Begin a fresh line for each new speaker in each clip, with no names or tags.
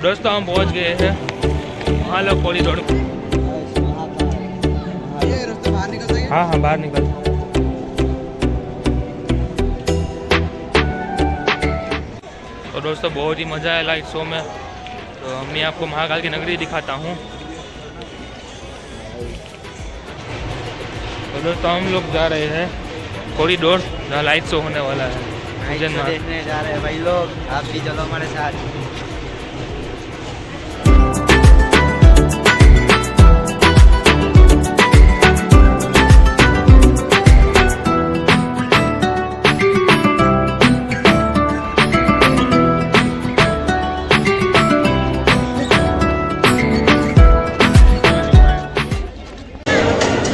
दोस्तों हम पहुंच गए हैं महालव कॉरिडोर। हाँ हाँ बाहर निकल। तो दोस्तों बहुत ही मज़ा आया लाइट शो में। तो मैं आपको महाकाल की नगरी दिखाता हूँ। तो दोस्तों हम लोग जा रहे हैं कॉरिडोर जहाँ लाइट शो होने वाला है।
देखने जा रहे हैं भाई लोग, आप भी चलो हमारे साथ।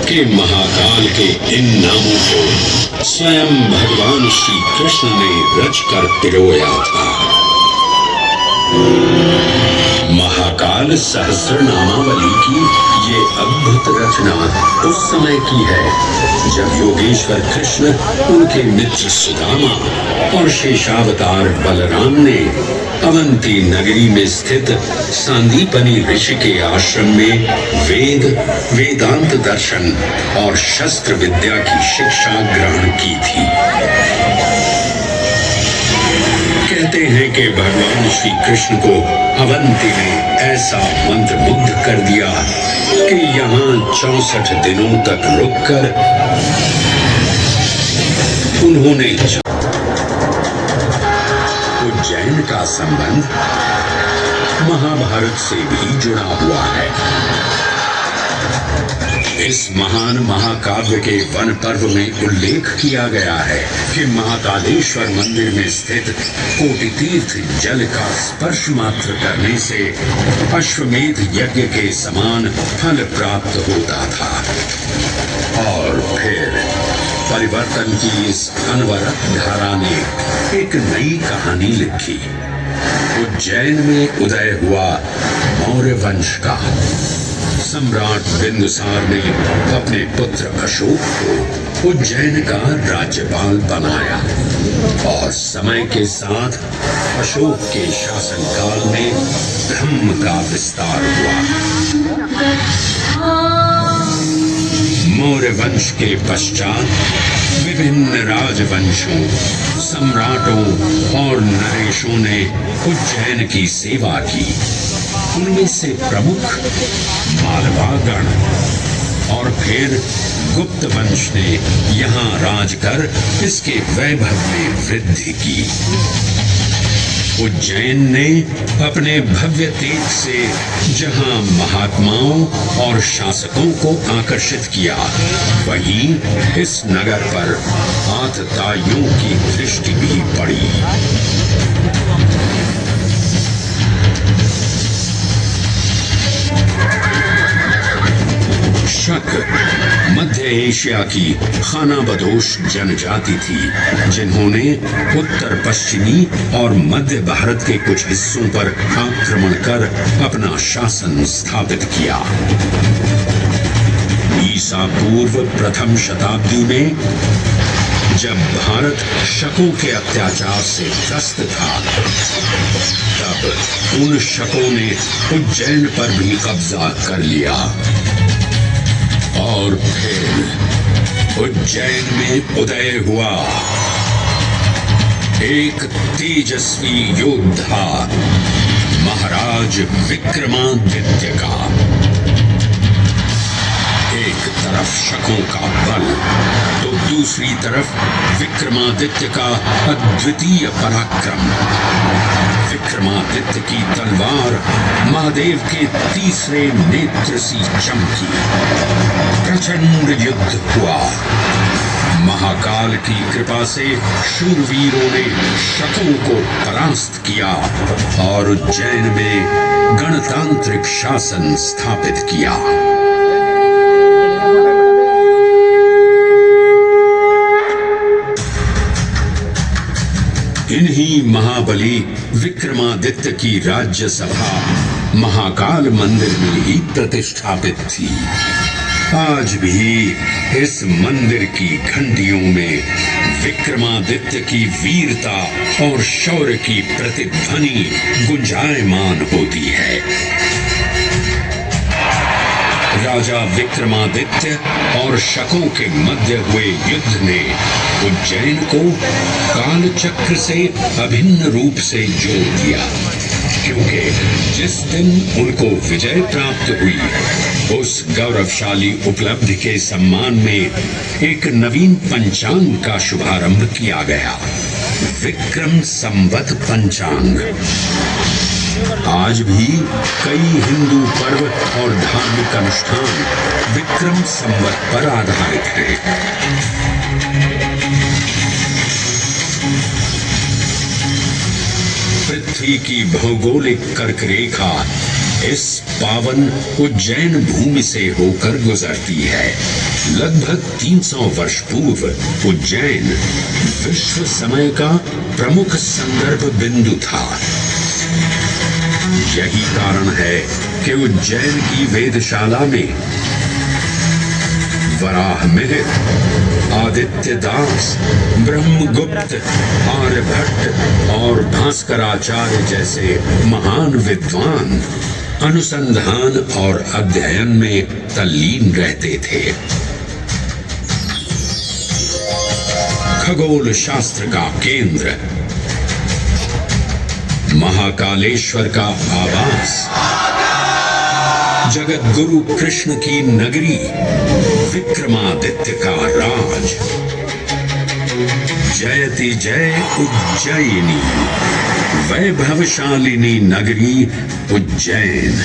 के महाकाल के इन नामों को स्वयं भगवान श्री कृष्ण ने रच कर पिरोया था। महाकाल सहस्रनामावली की ये अद्भुत रचना उस समय की है जब योगेश्वर कृष्ण, उनके मित्र सुदामा और शेषावतार बलराम ने अवंती नगरी में स्थित सांदीपनी ऋषि के आश्रम में वेदांत दर्शन और शस्त्र विद्या की शिक्षा ग्रहण की थी। कहते हैं कि भगवान श्री कृष्ण को अवंती ने ऐसा मंत्र मुग्ध कर दिया कि यहाँ 64 दिनों तक रुककर उन्होंने उज्जैन का संबंध महाभारत से भी जुड़ा हुआ है। इस महान महाकाव्य के वन पर्व में उल्लेख किया गया है कि महाकालेश्वर मंदिर में स्थित कोटि तीर्थ जल का स्पर्श मात्र करने से अश्वमेध यज्ञ के समान फल प्राप्त होता था। और फिर परिवर्तन की इस अनवरत धारा ने एक नई कहानी लिखी। उज्जैन में उदय हुआ मौर्य वंश का। सम्राट बिंदुसार ने अपने पुत्र अशोक को उज्जैन का राज्यपाल बनाया और समय के साथ अशोक के शासनकाल में धर्म का विस्तार हुआ। मौर्य वंश के पश्चात विभिन्न राजवंशों, सम्राटों और नरेशों ने उज्जैन की सेवा की। उनमें से प्रमुख मालवागण और फिर गुप्त वंश ने यहाँ राज कर इसके वैभव में वृद्धि की। उज्जैन ने अपने भव्य तेज से जहाँ महात्माओं और शासकों को आकर्षित किया, वहीं इस नगर पर आतताइयों की दृष्टि भी पड़ी। शक मध्य एशिया की खानाबदोश जनजाति थी जिन्होंने उत्तर पश्चिमी और मध्य भारत के कुछ हिस्सों पर आक्रमण कर अपना शासन स्थापित किया। ईसा पूर्व प्रथम शताब्दी में जब भारत शकों के अत्याचार से त्रस्त था, तब उन शकों ने उज्जैन पर भी कब्जा कर लिया। और फिर उज्जैन में उदय हुआ एक तेजस्वी योद्धा, महाराज विक्रमादित्य का। एक तरफ शकों का बल तो दूसरी तरफ विक्रमादित्य का अद्वितीय पराक्रम। विक्रमादित्य की तलवार महादेव के तीसरे नेत्र सी चमकी। प्रचंड युद्ध हुआ। महाकाल की कृपा से शूरवीरों ने शकों को परास्त किया और उज्जैन में गणतांत्रिक शासन स्थापित किया। इन्हीं महाबली विक्रमादित्य की राज्यसभा महाकाल मंदिर में ही प्रतिष्ठापित थी। आज भी इस मंदिर की घंटियों में विक्रमादित्य की वीरता और शौर्य की प्रतिध्वनि गुंजायमान होती है। राजा विक्रमादित्य और शकों के मध्य हुए युद्ध ने उज्जैन को कालचक्र से अभिन्न रूप से जोड़ दिया, क्योंकि जिस दिन उनको विजय प्राप्त हुई उस गौरवशाली उपलब्धि के सम्मान में एक नवीन पंचांग का शुभारंभ किया गया, विक्रम संवत पंचांग। आज भी कई हिंदू पर्व और धार्मिक अनुष्ठान विक्रम संवत पर आधारित हैं। पृथ्वी की भौगोलिक कर्क रेखा इस पावन उज्जैन भूमि से होकर गुजरती है। लगभग 300 वर्ष पूर्व उज्जैन विश्व समय का प्रमुख संदर्भ बिंदु था। यही कारण है कि उज्जैन की वेदशाला में वराहमिहिर, आदित्य दास, ब्रह्मगुप्त, आर्यभट्ट और भास्कराचार्य जैसे महान विद्वान अनुसंधान और अध्ययन में तल्लीन रहते थे। खगोल शास्त्र का केंद्र, महाकालेश्वर का आवास, जगत गुरु कृष्ण की नगरी, विक्रमादित्य का राज। जयति जय उज्जैनी, वैभवशालिनी नगरी उज्जैन।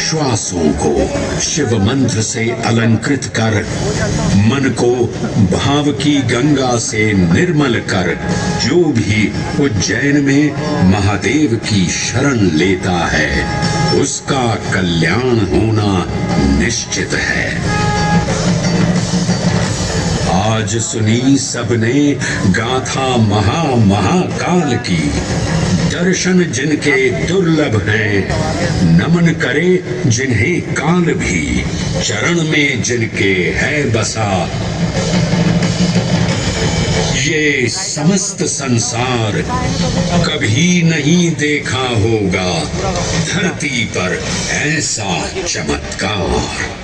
श्वासों को शिव मंत्र से अलंकृत कर, मन को भाव की गंगा से निर्मल कर, जो भी उज्जैन में महादेव की शरण लेता है उसका कल्याण होना निश्चित है। आज सुनी सबने गाथा महाकाल की, दर्शन जिनके दुर्लभ हैं, नमन करे जिन्हें काल भी, चरण में जिनके है बसा। ये समस्त संसार कभी नहीं देखा होगा धरती पर ऐसा चमत्कार।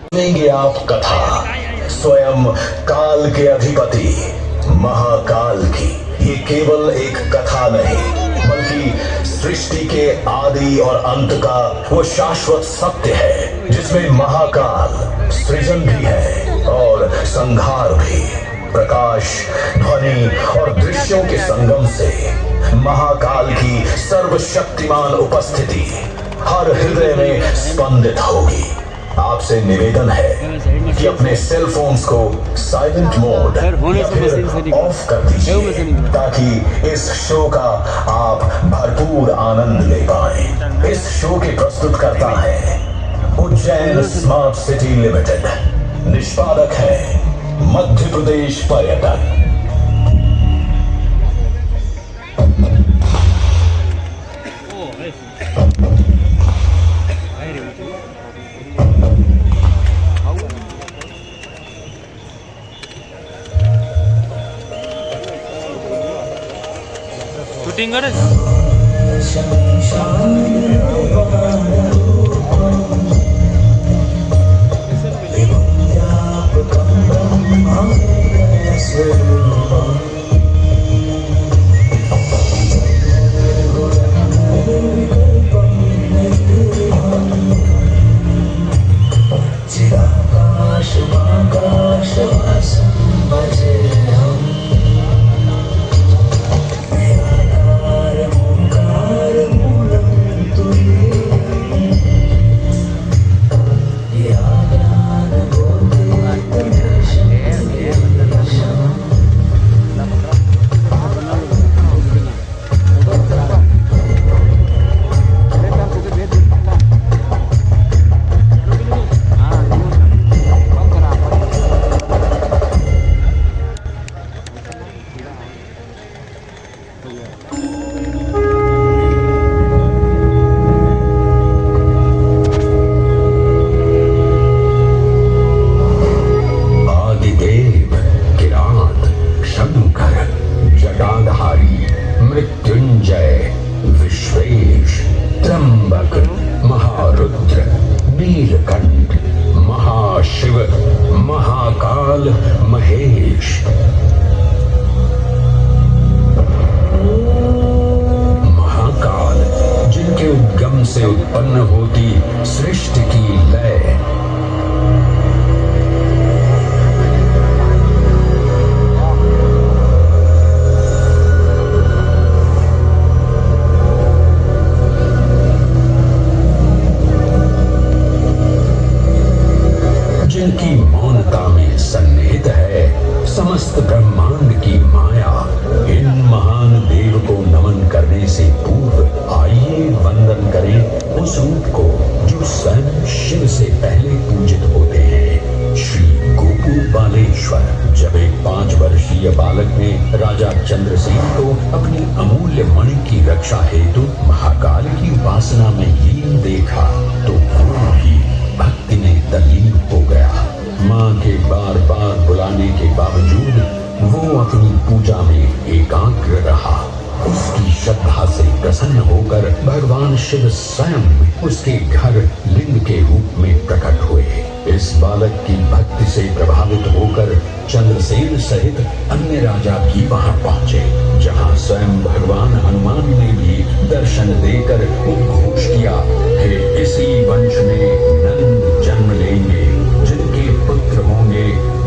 सुनेंगे आप कथा स्वयं काल के अधिपति महाकाल की। ये केवल एक कथा नहीं बल्कि सृष्टि के आदि और अंत का वो शाश्वत सत्य है, जिसमें महाकाल सृजन भी है और संहार भी। प्रकाश, ध्वनि और दृश्यों के संगम से महाकाल की सर्वशक्तिमान उपस्थिति हर हृदय में स्पंदित होगी। आपसे निवेदन है कि अपने सेल फोन्स को साइलेंट मोड या फिर ऑफ कर दीजिए, ताकि इस शो का आप भरपूर आनंद ले पाएं। इस शो के प्रस्तुतकर्ता है उज्जैन स्मार्ट सिटी लिमिटेड, निष्पादक है मध्य प्रदेश पर्यटन।
शूटिंग करे महेश। महाकाल, जिनके उद्गम से उत्पन्न होती सृष्टि की लय, जिनकी मौनता में सन्निहित है समस्त ब्रह्मांड की माया, इन महान देव को नमन करने से पूर्व आइए वंदन करें उस रूप को जो स्वयं शिव से पहले पूजित होते हैं, श्री गोपू बालेश्वर। जब एक 5 वर्षीय बालक ने राजा चंद्रसेन को अपनी अमूल्य मणि की रक्षा हेतु महाकाल की उपासना में लीन देखा तो वो भी भक्ति में तल्लीन हो गया। माँ के बार बार बुलाने के बावजूद वो अपनी पूजा में एकाग्र रहा। उसकी श्रद्धा से प्रसन्न होकर भगवान शिव स्वयं उसके घर लिंग के रूप में प्रकट हुए। इस बालक की भक्ति से प्रभावित होकर चंद्रसेन सहित अन्य राजा भी वहां पहुंचे, जहां स्वयं भगवान हनुमान ने भी दर्शन देकर उद्घोष किया कि इसी वंश में नंद जन्म लेंगे, जिनके पुत्र होंगे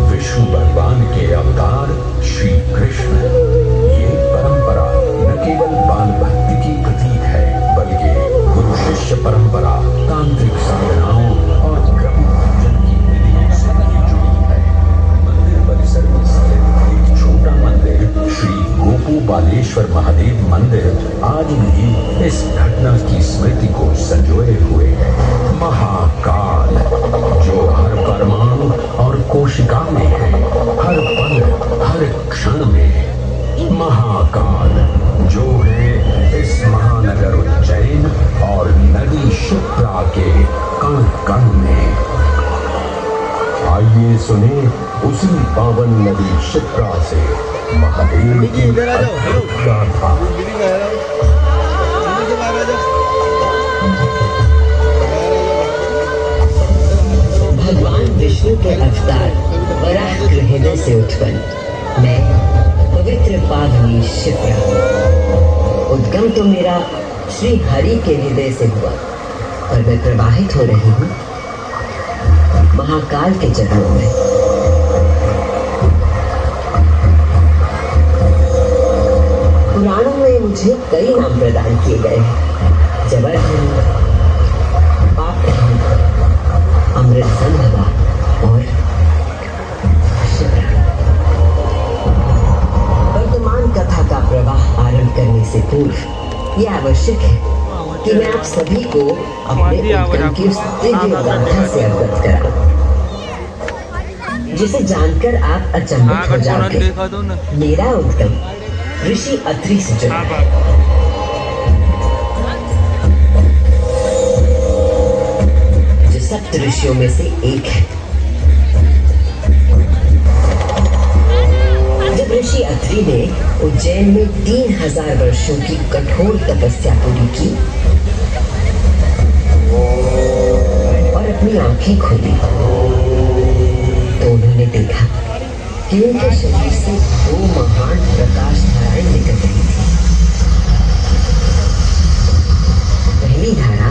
विष्णु भगवान के अवतार श्री कृष्ण। ये परंपरा न केवल बाल भक्ति की प्रतीक है, बल्कि गुरु शिष्य परंपरा, तांत्रिक साधनाओं और ब्रह्म पूजन की विधि से भी जुड़ी है। मंदिर परिसर में स्थित एक छोटा मंदिर श्री गोपू बालेश्वर महादेव मंदिर आज भी इस घटना की स्मृति को संजोए हुए है। महाकाल जो हर परमाणु और कोशिका में है, हर पल हर क्षण में। महाकाल जो है इस महानगर उज्जैन और नदी शिप्रा के कण कण में। आइए सुने उसी पावन नदी शिप्रा से महादेव की गाथा।
भगवान विष्णु के अवतार वराह हृदय से उत्पन्न मैं पवित्र पावनी शिप्रा। उद्गम तो मेरा श्री हरि के हृदय से हुआ, पर मैं प्रवाहित हो रही हूँ महाकाल के चरणों में। पुराणों में मुझे कई नाम प्रदान किए गए हैं, जबरधन, पापधन, अमृत संभवा और शिवरा। वर्तमान कथा का प्रवाह आरंभ करने से पूर्व यह आवश्यक है कि मैं आप सभी को अपने उद्गम की उस दिव्य गाथा से अवगत कराऊं, जिसे जानकर आप अचंभित हो जाओगे। मेरा उद्गम ऋषि अत्रि से जुड़ा है, जो सप्त ऋषियों में से एक है। जब ऋषि अत्रि ने उज्जैन में 3000 वर्षों की कठोर तपस्या पूरी की और अपनी आंखें खोली, तो उन्होंने देखा कि उनके शरीर से 2 महान प्रकाश धाराएं निकल रही थी। पहली धारा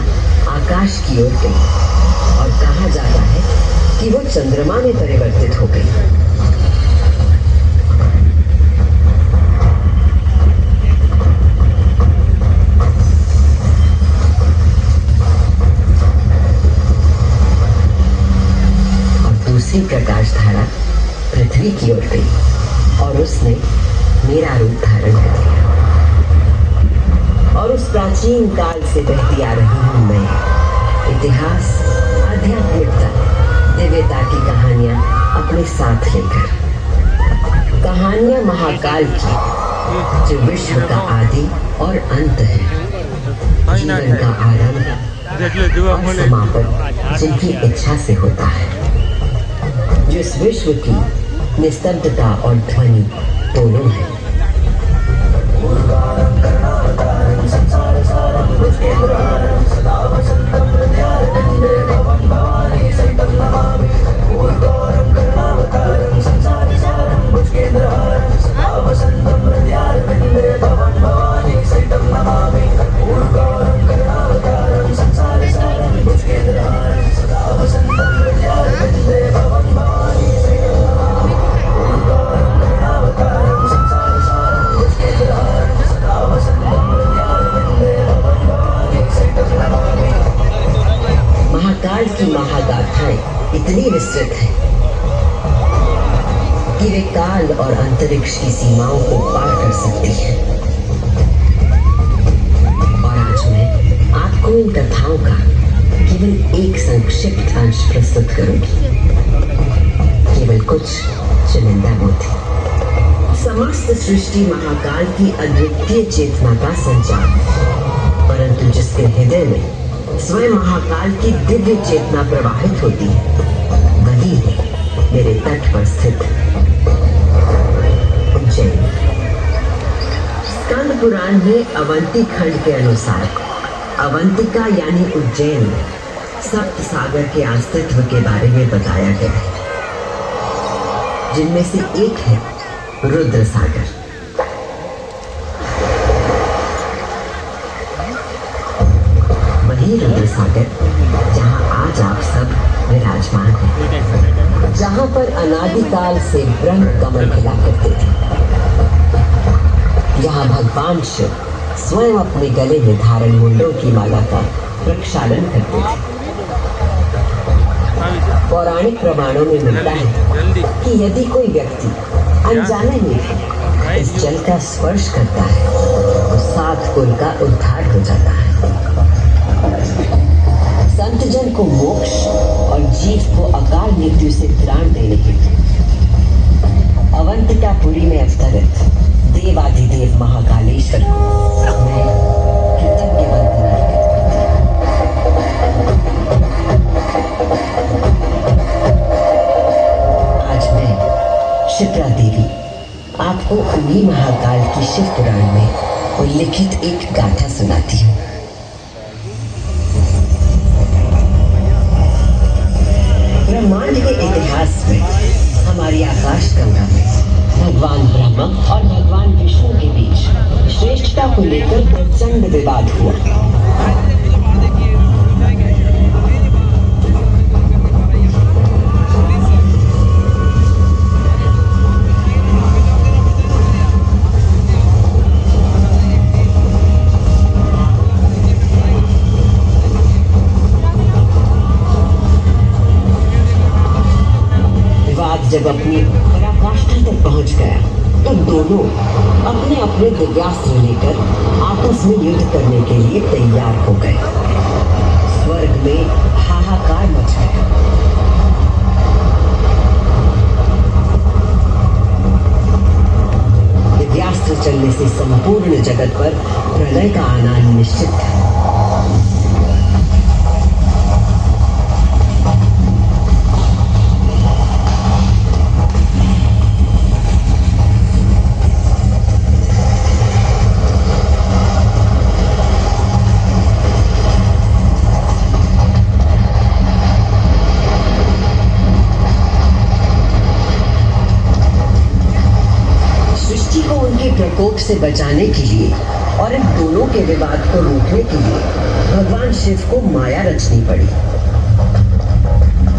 आकाश की ओर गई और कहा जाता है कि वो चंद्रमा में परिवर्तित हो गई। दूसरी प्रकाश धारा पृथ्वी की ओर गई और उसने मेरा रूप धारण कर लिया, और उस प्राचीन काल से बहती आ रही हूं मैं इतिहास, आध्यात्मिकता, दिव्यता की कहानियां अपने साथ लेकर। कहानियां महाकाल की, जो विश्व का आदि और अंत है, जीवन का आरंभ और समापन जिनकी इच्छा से होता है, जो इस विश्व की निस्तब्धता और ध्वनि दोनों है। महाकाल की महागाथाएं इतनी विस्तृत है कि वे काल और अंतरिक्ष की सीमाओं को पार कर सकती है। और आज मैं आपको इन कथाओं का केवल एक संक्षिप्त अंश प्रस्तुत करूंगी, केवल कुछ चुनिंदा मोती। समस्त सृष्टि महाकाल की अद्वितीय चेतना का संचार, परंतु जिसके हृदय में स्वयं महाकाल की दिव्य चेतना प्रवाहित होती है, वही है मेरे तट पर स्थित उज्जैन। स्कंद पुराण में अवंती खंड के अनुसार अवंतिका यानी उज्जैन सप्त सागर के अस्तित्व के बारे में बताया गया है, जिनमें से एक है रुद्र सागर। वही रुद्र सागर जहां आज आप सब विराजमान हैं, जहां पर अनादिकाल से ब्रह्म कमल खिला करते थे, जहां भगवान शिव स्वयं अपने गले में धारण मुंडों की माला का प्रक्षालन करते थे। पौराणिक प्रमाणों में मिलता है कि यदि कोई व्यक्ति अनजाने में भी इस जल का स्पर्श करता है, तो 7 कुल का उद्धार हो जाता है। संत जन को मोक्ष और जीव को अकाल मृत्यु से त्राण देने हेतु अवंतिकापुरी में अवतरित देवाधिदेव महाकालेश्वर को मैं कृतज्ञ वंदना आज मैं शिप्रा देवी आपको उन्हीं महाकाल की शिव पुराण में उल्लिखित एक गाथा सुनाती हूँ। ब्रह्मांड के इतिहास में हमारी आकाश गंगा में भगवान ब्रह्मा ब्रह्मा और भगवान विष्णु के बीच श्रेष्ठता को लेकर प्रचंड विवाद हुआ। जब अपनी पराकाष्ठा तक पहुंच गया तो दोनों अपने अपने दिव्यास्त्र लेकर आपस में युद्ध करने के लिए तैयार हो गए। स्वर्ग में हाहाकार मच गया। दिव्यास्त्र चलने से संपूर्ण जगत पर प्रलय का आना निश्चित था। प्रकोप से बचाने के लिए और इन दोनों के विवाद को रोकने के लिए भगवान शिव को माया रचनी पड़ी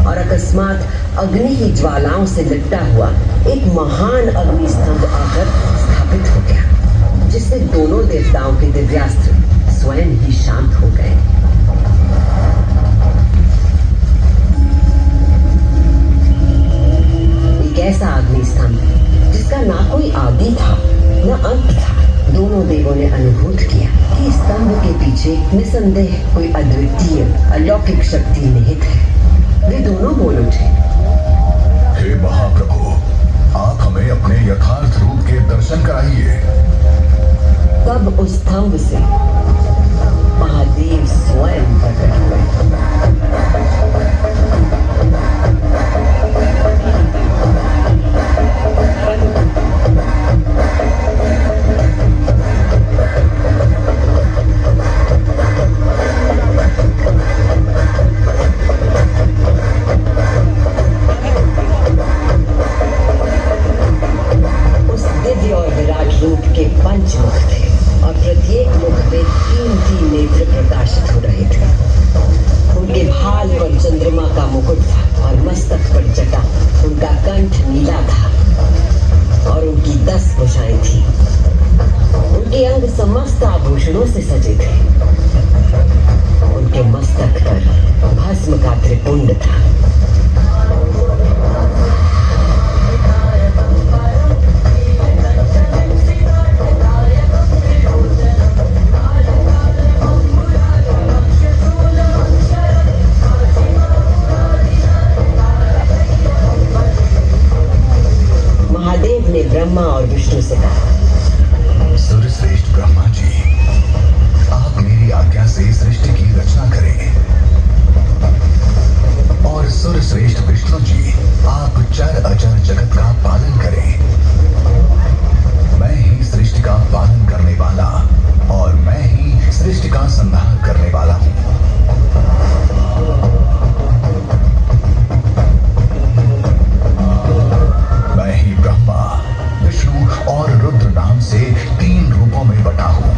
और अकस्मात अग्नि की ज्वालाओं से लिपटा हुआ एक महान अग्नि स्तंभ आकर स्थापित हो गया, जिससे दोनों देवताओं के दिव्यास्त्र स्वयं ही शांत हो गए। एक ऐसा अग्नि स्तंभ जिसका ना कोई आदि था न अंत था। दोनों देवों ने अनुभूत किया कि स्तंभ के पीछे निसंदेह कोई अद्वितीय अलौकिक शक्ति निहित है। वे दोनों बोल उठे,
हे महाप्रभु, आप हमें अपने यथार्थ रूप के दर्शन कराइए।
तब उस स्तंभ से महादेव स्वयं प्रकट हुए। पंचमुख थे और प्रत्येक मुख में 3 नेत्र प्रकाशित हो रहे थे। उनके भाल पर चंद्रमा का मुकुट था और मस्तक पर जटा। उनका कंठ नीला था और उनकी 10 भुजाएं थी। उनके अंग समस्त आभूषणों से सजे थे। उनके मस्तक पर भस्म का त्रिपुंड था। ब्रह्मा और विष्णु से कहा,
सूर्यश्रेष्ठ ब्रह्मा जी, आप मेरी आज्ञा से सृष्टि की रचना करें और सूर्यश्रेष्ठ विष्णु जी, आप चर अचर जगत का पालन करें। मैं ही सृष्टि का पालन करने वाला और मैं ही सृष्टि का संहार करने वाला हूँ। मैं ही ब्रह्मा, विष्णु और रुद्र नाम से 3 रूपों में बटा हूं।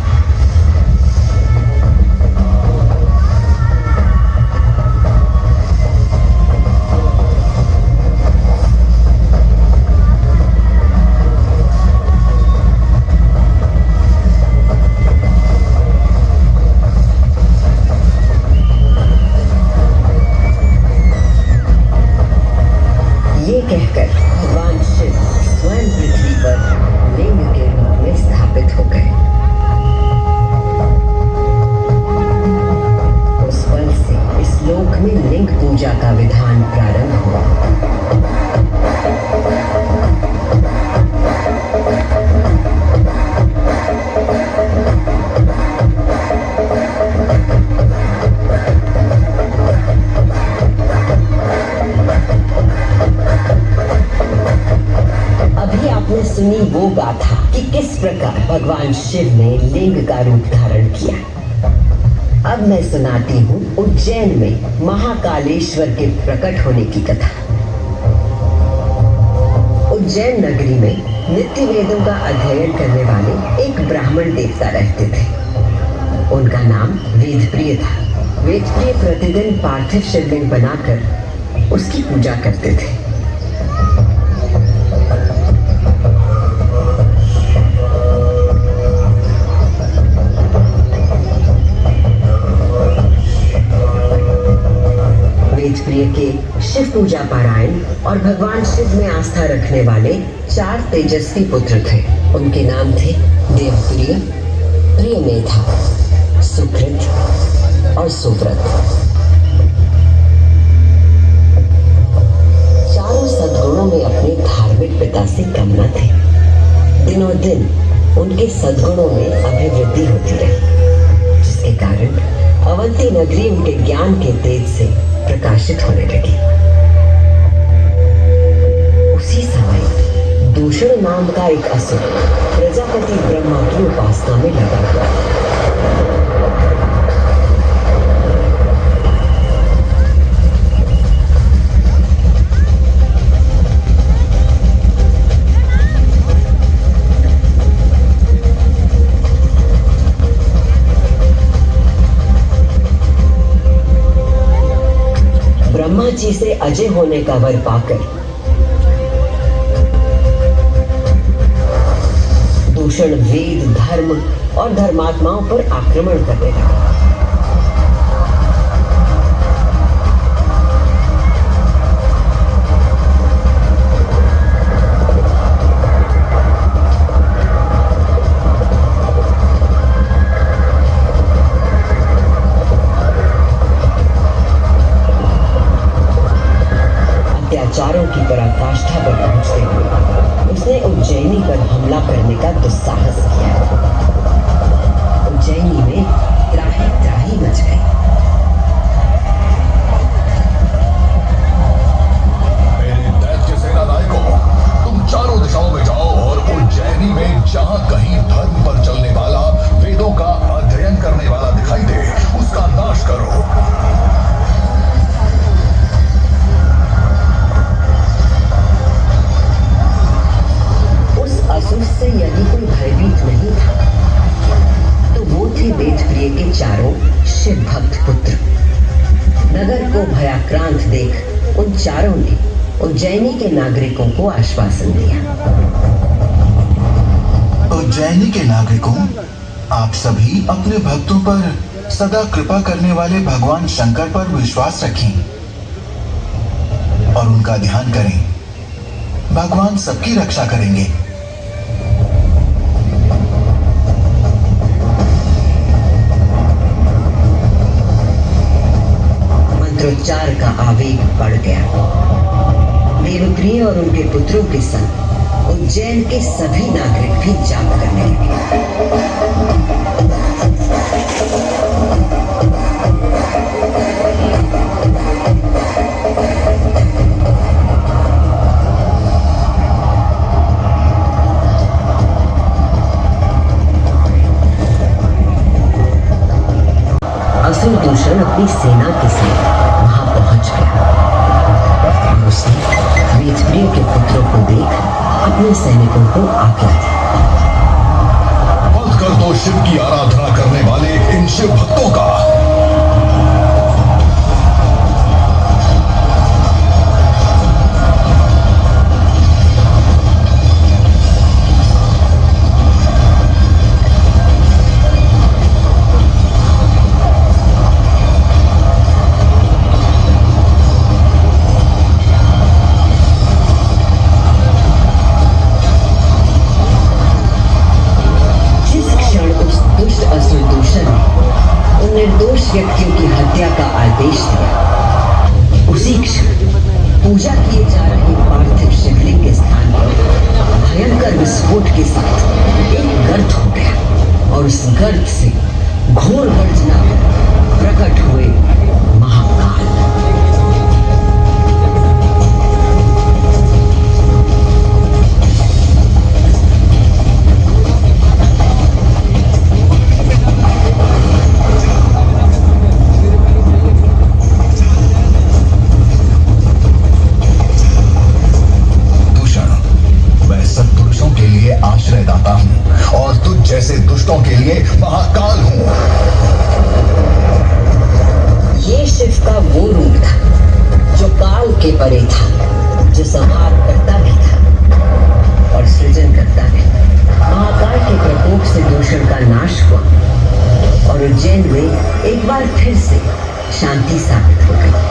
ये कहकर भगवान शिव स्वयं पृथ्वी पर लिंग के रूप में स्थापित हो गए। उस पल से इस लोक में लिंग पूजा का विधान प्रारंभ हुआ। सुनी वो गाथा कि किस प्रकार भगवान शिव ने लिंग का रूप धारण किया। अब मैं सुनाती हूँ उज्जैन में महाकालेश्वर के प्रकट होने की कथा। उज्जैन नगरी में नित्य वेदों का अध्ययन करने वाले एक ब्राह्मण देवता रहते थे। उनका नाम वेदप्रिय था। वेदप्रिय प्रतिदिन पार्थिव शिवलिंग बनाकर उसकी पूजा करते थे। वेदप्रिय के शिव पूजा पारायण और भगवान शिव में आस्था रखने वाले 4 तेजस्वी पुत्र थे। उनके नाम थे देवप्रिय, प्रियमेधा, सुकृत और सुव्रत। चारों सद्गुणों में अपने धार्मिक पिता से कम न थे। दिनों दिन उनके सद्गुणों में अभिवृद्धि होती रही, जिसके कारण अवंती नगरी उनके ज्ञान के तेज से प्रकाशित होने लगी। उसी समय दूषण नाम का एक असुर प्रजापति ब्रह्मा की उपासना में लगा हुआ। ब्रह्मा जी से अजय होने का वर पाकर दूषण वेद, धर्म और धर्मात्माओं पर आक्रमण करने लगा। अत्याचारों की पराकाष्ठा पर पहुंचते हुए उसने उज्जैनी पर हमला करने का दुस्साहस किया। उज्जैनी में त्राही त्राही मच गई।
मेरे दैत्य सेना नायकों, तुम चारों दिशाओं में जाओ और उज्जैनी में जहां कहीं धर्म पर चलने वाला, वेदों का अध्ययन करने वाला दिखाई दे, उसका नाश करो।
असुर से यदि कोई भयभीत नहीं था तो वो थे वेदप्रिय के चारों शिव भक्त पुत्र। नगर को भयाक्रांत देख उन चारों ने उज्जैनी के नागरिकों को आश्वासन दिया।
उज्जैनी के नागरिकों, आप सभी अपने भक्तों पर सदा कृपा करने वाले भगवान शंकर पर विश्वास रखें और उनका ध्यान करें। भगवान सबकी रक्षा करेंगे।
मंत्रोच्चार का आवेग बढ़ गया। देवप्रिय और उनके पुत्रों के संग उज्जैन के सभी नागरिक भी जाप करने लगे। असुर दूषण अपनी सेना के साथ वहां पहुंच गया और उसने वेदप्रिय के पुत्रों को देख अपने सैनिकों को आज्ञा दी।
बंद कर दो शिव की आराधना करने वाले इन शिव भक्तों का।
निर्दोष व्यक्तियों की हत्या का आदेश दिया। उसी क्षण पूजा किए जा रहे पार्थिव शिवलिंग के स्थान पर भयंकर विस्फोट के साथ एक गर्त हो गया और उस गर्त से घोर गर्जना प्रकट हुए महाकाल।
दुष्टों के लिए महाकाल हूँ।
ये शिव का वो रूप था जो काल के परे था, जो संहार करता भी था और सृजन करता भी। महाकाल के प्रकोप से दूषण का नाश हुआ और उज्जैन में एक बार फिर से शांति स्थापित हो गई।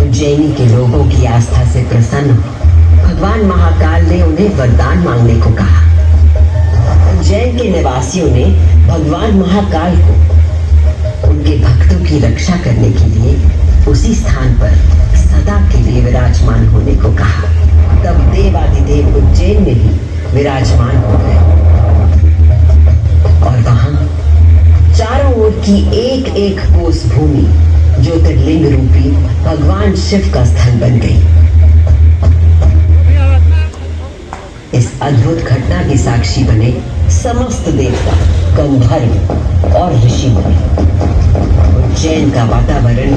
उज्जैनी के लोगों की आस्था से प्रसन्न हो भगवान महाकाल ने उन्हें वरदान मांगने को कहा। उज्जैन के निवासियों ने भगवान महाकाल को उनके भक्तों की रक्षा करने के लिए उसी स्थान पर सदा के लिए विराजमान होने को कहा। तब देवादिदेव उज्जैन में ही विराजमान हो गए और वहां चारों ओर की एक एक कोस भूमि ज्योतिर्लिंग रूपी भगवान शिव का स्थल बन गई। इस अद्भुत घटना की साक्षी बने समस्त देवता, गंधर्व और ऋषि मुनि। उज्जैन का वातावरण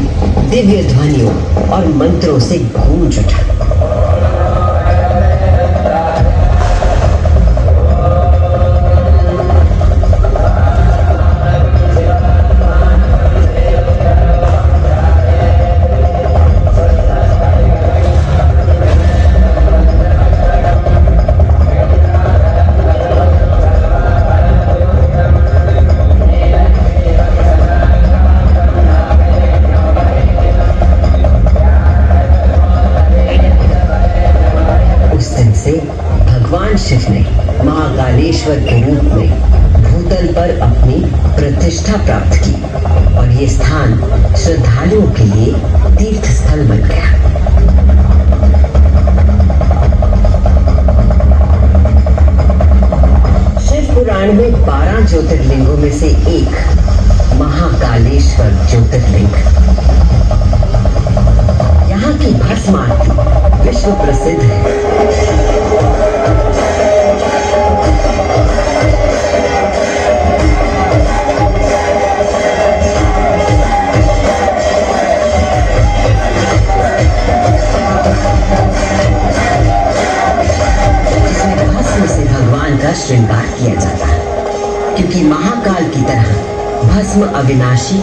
दिव्य ध्वनियों और मंत्रों से गूंज उठा। भगवान शिव ने महाकालेश्वर के रूप में भूतल पर अपनी प्रतिष्ठा प्राप्त की और ये स्थान श्रद्धालुओं के लिए तीर्थ स्थल बन गया। शिव पुराण में 12 ज्योतिर्लिंगों में से एक महाकालेश्वर ज्योतिर्लिंग। यहाँ की भस्म आरती विश्व प्रसिद्ध है। श्रृंगार किया जाता है क्योंकि महाकाल की तरह भस्म अविनाशी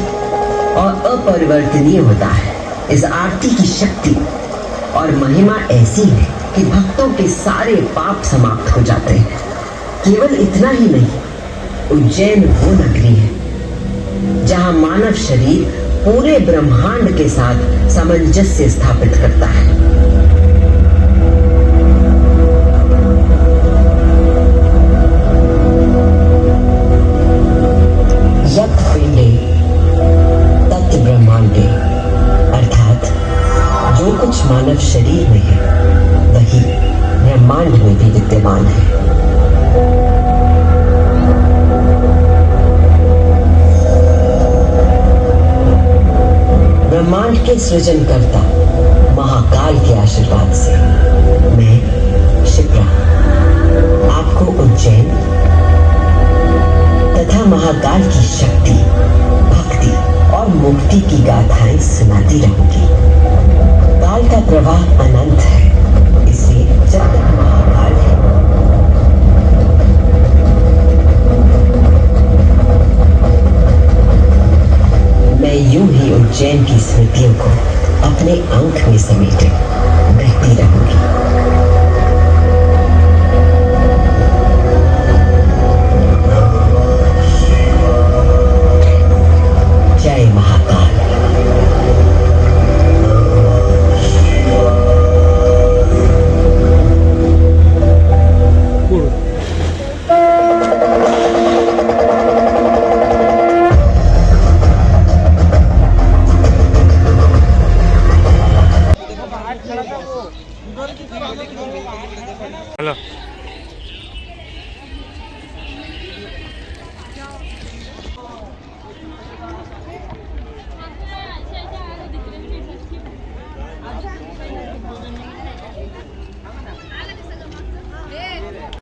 और अपरिवर्तनीय होता है। इस आरती की शक्ति और महिमा ऐसी है कि भक्तों के सारे पाप समाप्त हो जाते हैं। केवल इतना ही नहीं, उज्जैन वो नगरी है जहां मानव शरीर पूरे ब्रह्मांड के साथ सामंजस्य स्थापित करता है। जो कुछ मानव शरीर में है वही ब्रह्मांड में भी विद्यमान है। ब्रह्मांड के सृजनकर्ता महाकाल के आशीर्वाद से मैं शिप्रा आपको उज्जैन तथा महाकाल की शक्ति, भक्ति और मुक्ति की गाथाएं सुनाती रहूंगी। काल का प्रवाह अनंत है, इसलिए जब तक महाकाल है मैं यूं ही उज्जैन की स्मृतियों को अपने अंक में समेटे बहती रहूंगी। जय महाकाल।
हेलो।